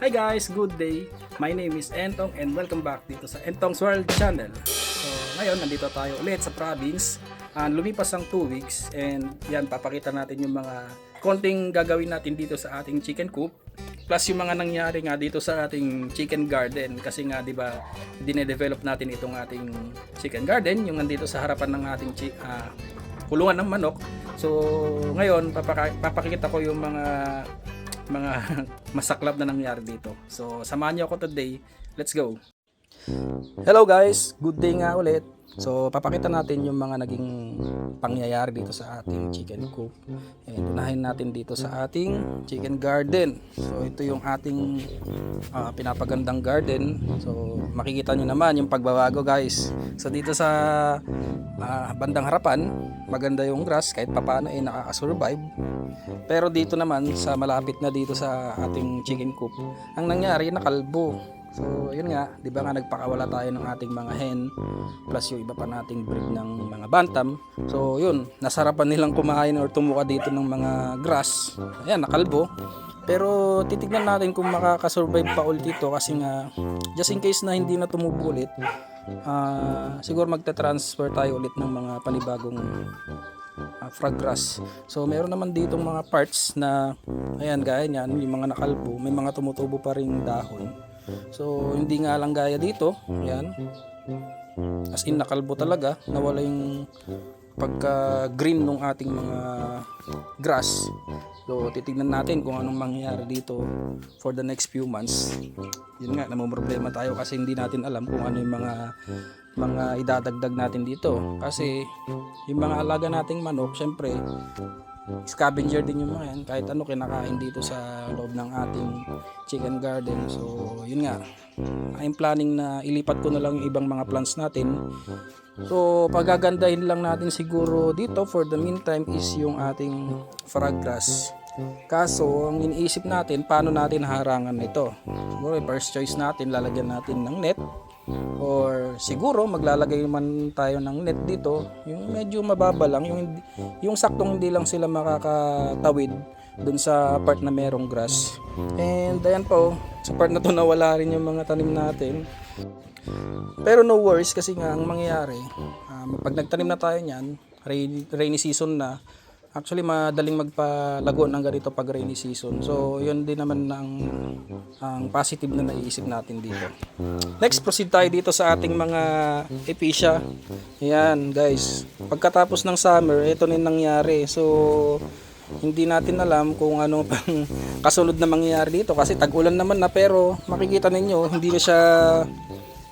Hi guys, good day. My name is Entong and welcome back dito sa Entong's World Channel. So ngayon nandito tayo ulit sa province. Lumipas ang 2 weeks and yan papakita natin yung mga konting gagawin natin dito sa ating chicken coop. Plus yung mga nangyari nga dito sa ating chicken garden kasi nga 'di ba dine-develop natin itong ating chicken garden yung nandito sa harapan ng ating kulungan ng manok. So ngayon papakita ko yung mga masaklap na nangyari dito. So samahan niyo ako today. Let's go. Hello guys, good day nga ulit. So papakita natin yung mga naging pangyayari dito sa ating chicken coop. And unahin natin dito sa ating chicken garden. So ito yung ating pinapagandang garden. So makikita nyo naman yung pagbabago guys. So dito sa bandang harapan, maganda yung grass kahit papaano ay nakaka-survive. Pero dito naman sa malapit na dito sa ating chicken coop, ang nangyari nakalbo. So yun nga, 'di ba nga nagpakawala tayo ng ating mga hen plus yung iba pa nating breed ng mga bantam. So yun, nasarapan nilang kumain or tumuka dito ng mga grass. Ayan, nakalbo. Pero titignan natin kung makakasurvive pa ulit ito kasi nga just in case na hindi na tumubo ulit, siguro magta-transfer tayo ulit ng mga panibagong frog grass. So meron naman ditong mga parts na ayan gaya niyan, yung mga nakalbo, may mga tumutubo pa ring dahon. So hindi nga lang gaya dito, ayan. As in nakalbo talaga, nawala yung pagka green ng ating mga grass. So titignan natin kung anong mangyayari dito for the next few months. Yun nga, namumroblema tayo kasi hindi natin alam kung ano yung mga idadagdag natin dito. Kasi yung mga alaga nating manok, syempre scavenger din yung mga yan, kahit ano kinakain dito sa loob ng ating chicken garden. So yun nga, I'm planning na ilipat ko na lang yung ibang mga plants natin. So pagagandahin lang natin siguro dito for the meantime is yung ating frog grass. Kaso ang iniisip natin, paano natin harangan ito? Siguro first choice natin, lalagyan natin ng net, or siguro maglalagay man tayo ng net dito, yung medyo mababa lang, yung saktong hindi lang sila makakatawid dun sa part na merong grass. And ayan po, sa part na to nawala rin yung mga tanim natin. Pero no worries kasi nga ang mangyayari, pag nagtanim na tayo niyan, rainy season na, actually madaling magpalago ng ganito pag rainy season. So yun din naman ang positive na naiisip natin dito. Next, proceed tayo dito sa ating mga epicea. Ayan guys, pagkatapos ng summer, ito na yung nangyari. So hindi natin alam kung ano pang kasunod na mangyayari dito kasi tag-ulan naman na, pero makikita ninyo hindi na siya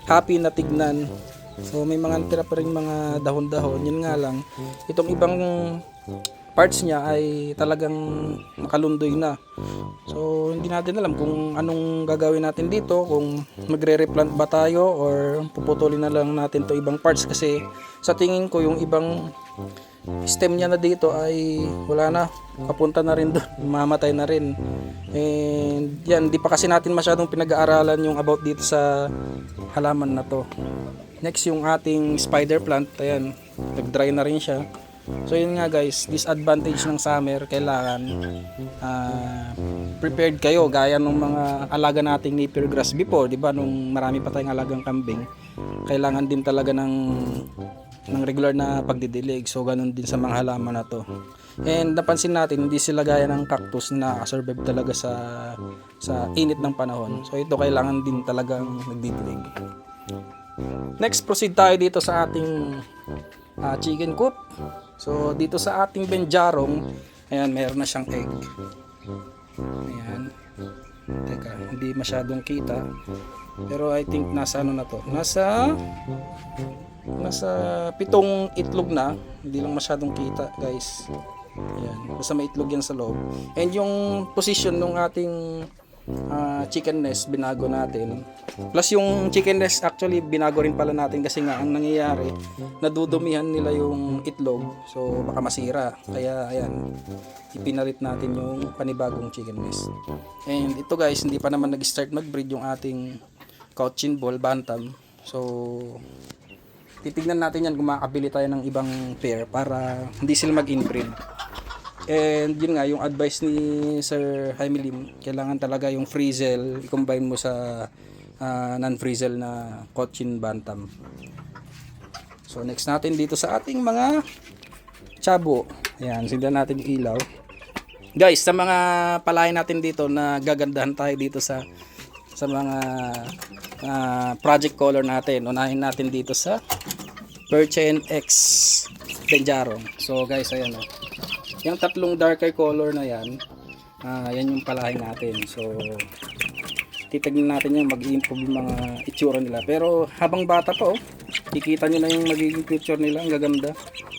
happy na tignan. So may mga tira pa rin mga dahon-dahon. Yun nga lang, itong ibang parts niya ay talagang nakalundoy na. So hindi natin alam kung anong gagawin natin dito, kung magre-replant ba tayo or puputulin na lang natin to ibang parts kasi sa tingin ko yung ibang stem niya na dito ay wala na, papunta na rin doon, mamatay na rin. And yan, di pa kasi natin masyadong pinag-aaralan yung about dito sa halaman na to. Next, yung ating spider plant, ayan, nag-dry na rin siya. So yun nga guys, disadvantage ng summer, kailangan prepared kayo gaya ng mga alaga nating napier grass before, di ba, nung marami pa tayong alagang kambing, kailangan din talaga ng regular na pagdidilig. So ganun din sa mga halaman na to. And napansin natin, hindi sila gaya ng cactus na survive talaga sa init ng panahon. So ito kailangan din talagang nagdidilig. Next, proceed tayo dito sa ating chicken coop. So dito sa ating benjarong, ayan, meron na siyang egg. Ayan. Teka, hindi masyadong kita. Pero I think nasa ano na to? Nasa 7 itlog na. Hindi lang masyadong kita, guys. Ayan, basta may itlog yan sa loob. And yung position ng ating chicken nest binago natin, plus yung chicken nest actually binago rin pala natin kasi nga ang nangyayari, nadudumihan nila yung itlog, so baka masira, kaya ayan, ipinalit natin yung panibagong chicken nest. And ito guys, hindi pa naman nag-start mag-breed yung ating Cochin Ball Bantam, so titignan natin yan kung makakabili tayo ng ibang pair para hindi sila mag-inbreed. And yun nga, yung advice ni Sir Jaime Lim, kailangan talaga yung Frizzle, i-combine mo sa non-Frizzle na Cochin Bantam. So next natin dito sa ating mga Chabo. Ayan, sindan natin yung ilaw. Guys, sa mga palayan natin dito na gagandahan tayo dito sa mga project color natin. Unahin natin dito sa Perchen X Benjarong. So guys, ayan o. Yung tatlong darker color na yan, yan yung palayan natin. So titignan natin yung mag-improve yung mga itsura nila. Pero habang bata pa kikita nyo na yung magiging future nila. Ang gaganda.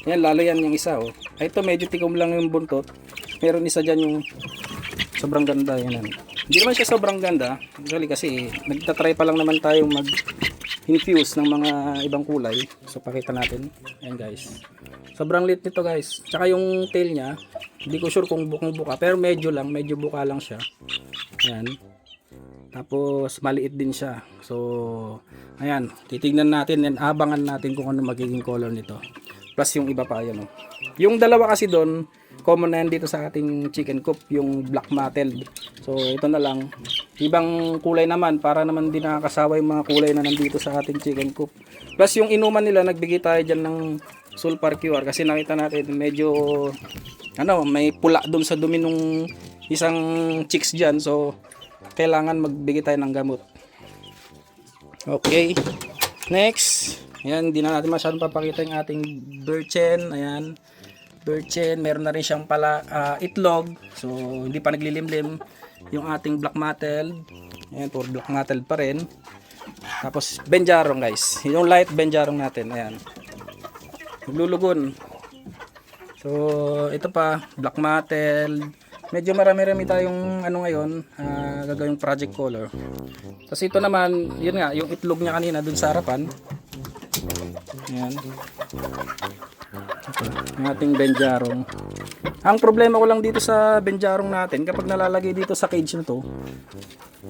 Yan, lalo yan yung isa Ay, ito medyo tikom lang yung buntot. Meron isa dyan yung sobrang ganda. Yan. Hindi naman siya sobrang ganda. Actually kasi nagtatry pa lang naman tayong mag-infuse ng mga ibang kulay. So pakita natin. Ayan guys. Sobrang lit nito guys. Tsaka yung tail niya, hindi ko sure kung bukang buka. Pero medyo buka lang siya. Ayan. Tapos maliit din siya. So ayan, titignan natin and abangan natin kung ano magiging color nito. Plus yung iba pa ayan Yung dalawa kasi doon, common na yan dito sa ating chicken coop, yung black mottled. So ito na lang. Ibang kulay naman para naman din nakakasawa yung mga kulay na nandito sa ating chicken coop. Plus yung inuman nila, nagbigay tayo dyan ng sulfur QR kasi nakita natin medyo may pula doon sa dumi nung isang chicks dyan. So kailangan magbigay tayo ng gamot. Okay. Next. Ayan, hindi na natin masyadong papakita yung ating Perchen. Ayan. Perchen. Meron na rin siyang itlog. So, hindi pa naglilimlim. Yung ating black mottled. Ayan, puro black mottled pa rin. Tapos, Benjarong guys. Yung light Benjarong natin. Ayan. Naglulugon. So, ito pa. Black mottled. Medyo marami-rami tayong ngayon. Gagawing project color. Tapos ito naman, yun nga, yung itlog niya kanina dun sa harapan. Ayan. Yung ating Benjarong. Ang problema ko lang dito sa Benjarong natin, kapag nalalagay dito sa cage na to,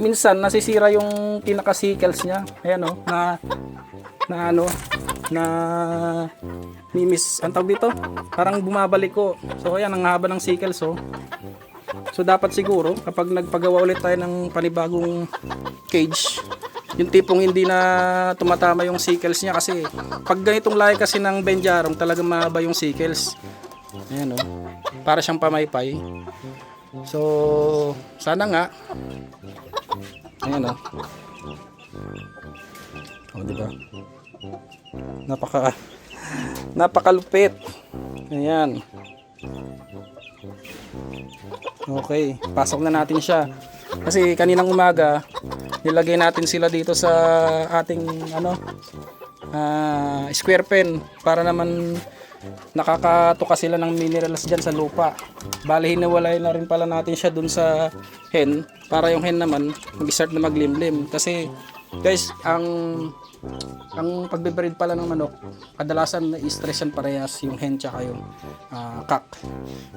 minsan nasisira yung pinaka-sickles niya. Ayan na mimis, ang tawag dito, parang bumabalik ko. So ayan, ang haba ng sickles So dapat siguro kapag nagpagawa ulit tayo ng panibagong cage, yung tipong hindi na tumatama yung sickles niya kasi pag ganitong lahi kasi ng Benjarong talagang mahaba yung sickles. Ayan para siyang pamaypay. So sana nga. Ayan diba? Napakalupit. Ayan. Okay, pasok na natin siya. Kasi kaninang umaga nilagay natin sila dito sa ating square pen para naman nakakatuka sila ng minerals dyan sa lupa. Bali hinawalay na rin pala natin siya dun sa hen para yung hen naman mag-start na maglimlim. Kasi guys, ang pagbe-breed pala ng manok, kadalasan na-stress yan parehas yung hen tsaka yung cock.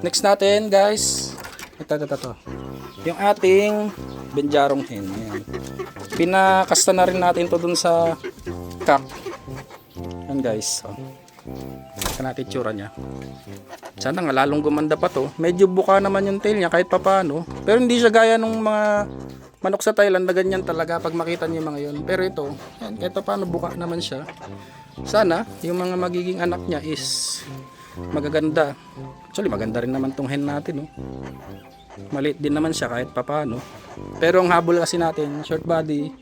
Next natin guys, ito. Yung ating Benjarong hen. Ayan. Pinakasta na rin natin to dun sa cock. Ayan guys. Ito natin tsura niya. Sana nga lalong gumanda pa to. Medyo buka naman yung tail niya kahit papano. Pero hindi siya gaya nung mga manok sa Thailand na ganyan talaga pag makita niyo mga yon. Pero ito, yan, kahit paano buka naman siya. Sana yung mga magiging anak niya is magaganda. Actually maganda rin naman tong hen natin Maliit din naman siya kahit papano. Pero ang habol kasi natin, short body,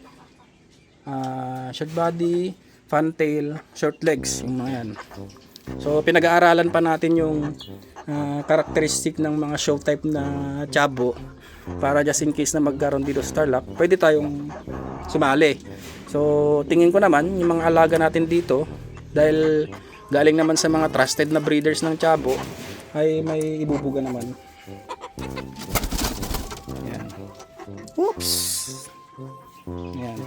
fantail, short legs, yung mga yan. So pinag-aaralan pa natin yung karakteristik ng mga show type na Chabo para just in case na magkaroon dito sa Tarlac, pwede tayong sumali. So tingin ko naman yung mga alaga natin dito, dahil galing naman sa mga trusted na breeders ng Chabo, ay may ibubuga naman. Yan. Oops. Yan.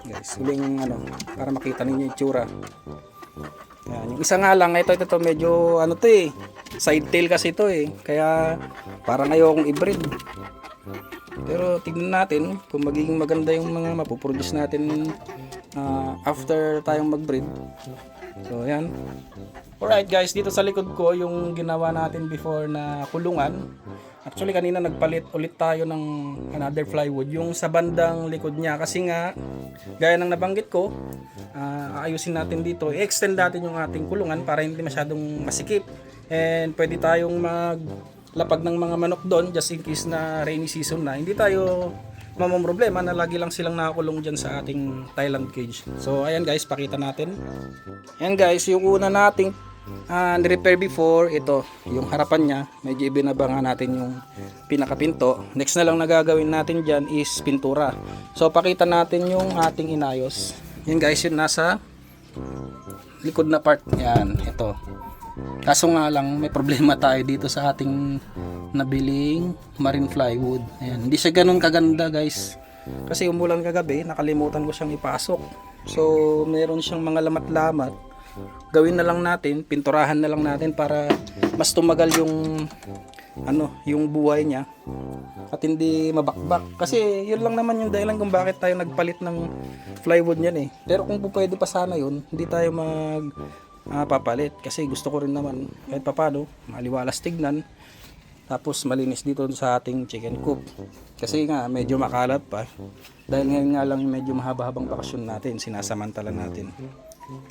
Guys, huling para makita ninyo yung tsura. Yan. Yung isa nga lang, ito medyo side tail kasi ito kaya parang ayokong i-breed. Pero tignan natin kung magiging maganda yung mga mapuproduce natin after tayong mag-breed. So ayan. Alright guys, dito sa likod ko yung ginawa natin before na kulungan. Actually kanina nagpalit ulit tayo ng another plywood yung sa bandang likod niya kasi nga gaya ng nabanggit ko, aayusin natin dito, i-extend natin yung ating kulungan para hindi masyadong masikip and pwede tayong maglapag ng mga manok doon just in case na rainy season na hindi tayo problema na lagi lang silang nakakulong dyan sa ating Thailand cage. So ayan guys, pakita natin. Ayan guys, yung una nating ni-repair before, ito yung harapan niya, medyo ibinabangan natin yung pinakapinto. Next na lang na gagawin natin dyan is pintura. So pakita natin yung ating inayos. Yan guys, yun nasa likod na part. Yan, ito. Kaso nga lang may problema tayo dito sa ating nabiling marine plywood. Ayan, hindi siya ganun kaganda guys kasi umulan kagabi, nakalimutan ko siyang ipasok. So meron siyang mga lamat-lamat. Gawin na lang natin, pinturahan na lang natin para mas tumagal yung yung buhay niya at hindi mabakbak. Kasi yun lang naman yung dahilan kung bakit tayo nagpalit ng plywood niyan eh. Pero kung pwede pa sana yun, hindi tayo papalit kasi gusto ko rin naman kahit papano maliwalas tignan tapos malinis dito sa ating chicken coop. Kasi nga medyo makalat pa dahil ngayon nga lang medyo mahaba-habang bakasyon natin, sinasamantala natin.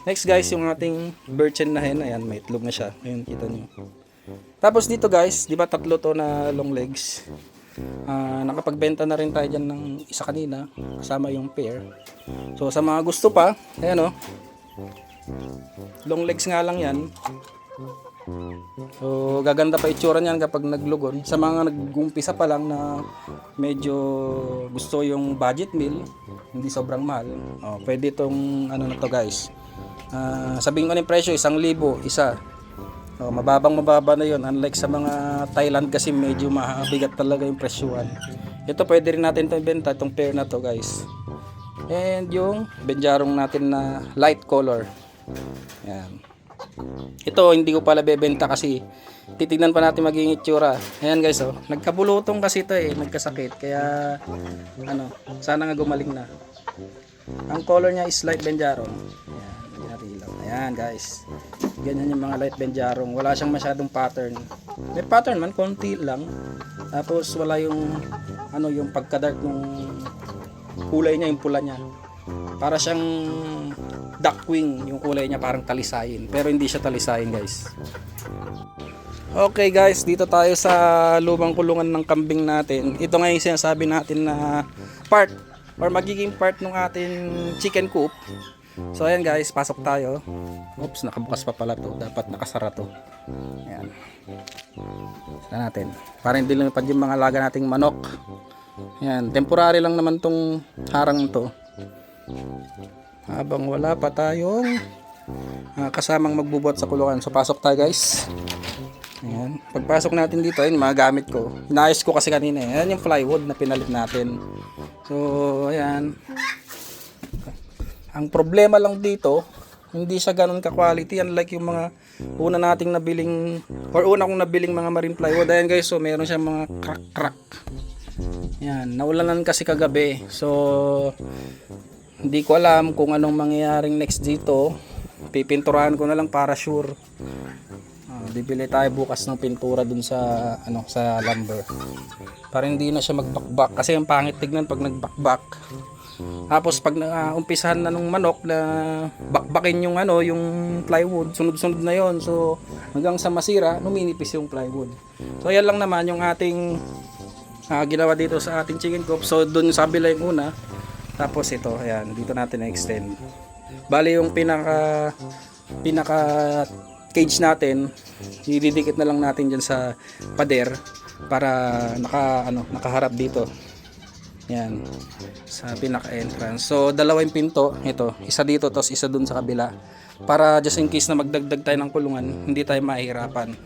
Next guys, yung ating birchen na hen, ayan may itlog na siya. Ayun, kita nyo. Tapos dito guys, di ba tatlo to na long legs? Nakapagbenta na rin tayo dyan ng isa kanina, kasama yung pair. So sa mga gusto pa, ayan o. Long legs nga lang yan. So gaganda pa itsura niyan kapag naglugon. Sa mga nag-umpisa pa lang na medyo gusto yung budget meal, hindi sobrang mahal. Pwede itong na to guys. Sabihin ko ng presyo, 1,000 isa. Mababa na yon, unlike sa mga Thailand kasi medyo mabigat talaga yung presyuhan. Ito pwede rin natin itong ibenta, itong pair na to guys. And yung benjarong natin na light color. Yan. Ito hindi ko pala bebenta kasi titignan pa natin maging itsura. Ayan guys, nagkabulutong kasi ito nagkasakit kaya sana nga gumaling na. Ang color niya is light benjarong. Ayan guys, ganyan yung mga light benjarong, wala siyang masyadong pattern. May pattern man, konti lang. Tapos wala yung yung pagka-dark ng kulay niya, yung pula niya. Para siyang duckwing yung kulay niya, parang talisayin. Pero hindi siya talisayin guys. Okay guys, dito tayo sa lumang kulungan ng kambing natin. Ito nga yung sinasabi natin na part or magiging part ng ating chicken coop. So ayan guys, pasok tayo. Oops, nakabukas pa pala to. Dapat nakasara to. Ayan. Saan natin. Para hindi lumipad yung mga alaga nating manok. Ayan, temporary lang naman tong harang to. Habang wala pa tayong kasamang magbubuhat sa kulungan. So pasok tayo guys. Ayan. Pagpasok natin dito, ayun mga gamit ko. Inayos ko kasi kanina. Ayan yung plywood na pinalit natin. So ayan. Ang problema lang dito, hindi siya ganun ka-quality unlike yung mga una nating nabiling or una kong nabiling mga marine plywood. Ayan guys, so meron siyang mga crack. Yan, naulanan kasi kagabi. So hindi ko alam kung anong mangyayaring next dito. Pipinturahan ko na lang para sure. Bibili tayo bukas ng pintura dun sa sa lumber. Para hindi na siya magbakbak kasi ang pangit tignan pag nagbakbak. Tapos pag umpisahan na nung manok na bakbakin yung yung plywood, sunod-sunod na yon. So hanggang sa masira, numinipis yung plywood. So yan lang naman yung ating ginawa dito sa ating chicken coop. So doon sa kabila yung una. Tapos ito, ayan, dito natin na-extend. Bali yung pinaka cage natin, ididikit na lang natin diyan sa pader para nakaharap dito. Yan, sa pinaka entrance. So dalawa yung pinto, ito, isa dito tapos isa dun sa kabila. Para just in case na magdagdag tayo ng kulungan, hindi tayo mahihirapan.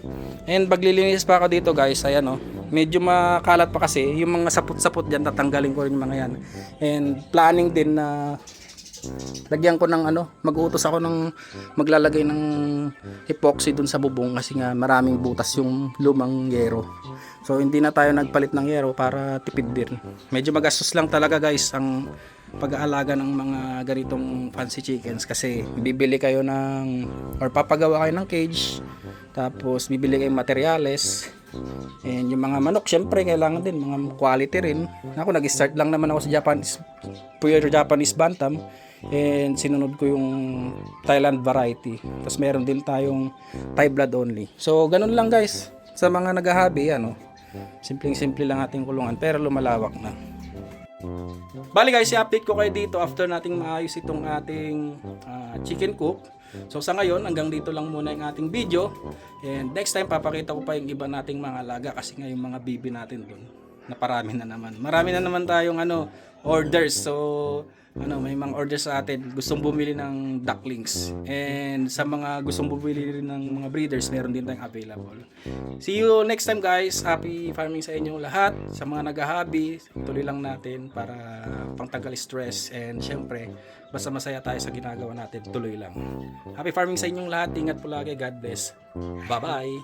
And paglilinis pa ako dito guys, ayan medyo makalat pa kasi yung mga sapot-sapot diyan, tatanggalin ko rin yung mga yan. And planning din na lagyan ko ng mag-uutos ako ng maglalagay ng epoxy dun sa bubong kasi nga maraming butas yung lumang yero. So hindi na tayo nagpalit ng yero para tipid din. Medyo magastos lang talaga guys ang pag-aalaga ng mga ganitong fancy chickens, kasi bibili kayo ng or papagawa kayo ng cage, tapos bibili kayong materyales, and yung mga manok syempre kailangan din mga quality rin. Ako nag-start lang naman ako sa pure Japanese Bantam, and sinunod ko yung Thailand variety, tapos meron din tayong Thai blood only. So ganun lang guys, sa mga naghahabi, simpleng-simple lang ating kulungan pero lumalawak na. Bali guys, i-update ko kayo dito after nating maayos itong ating chicken coop. So sa ngayon, hanggang dito lang muna yung ating video. And next time, papakita ko pa yung iba nating mga alaga, kasi nga yung mga bibi natin dun, naparami na naman. Marami na naman tayong orders. So may mga orders sa atin, gustong bumili ng ducklings. And sa mga gustong bumili rin ng mga breeders, meron din tayong available. See you next time guys. Happy farming sa inyong lahat. Sa mga naghahabi, tuloy lang natin para pangtanggal stress. And syempre, basta masaya tayo sa ginagawa natin, tuloy lang. Happy farming sa inyong lahat. Ingat po lagi. God bless. Bye-bye.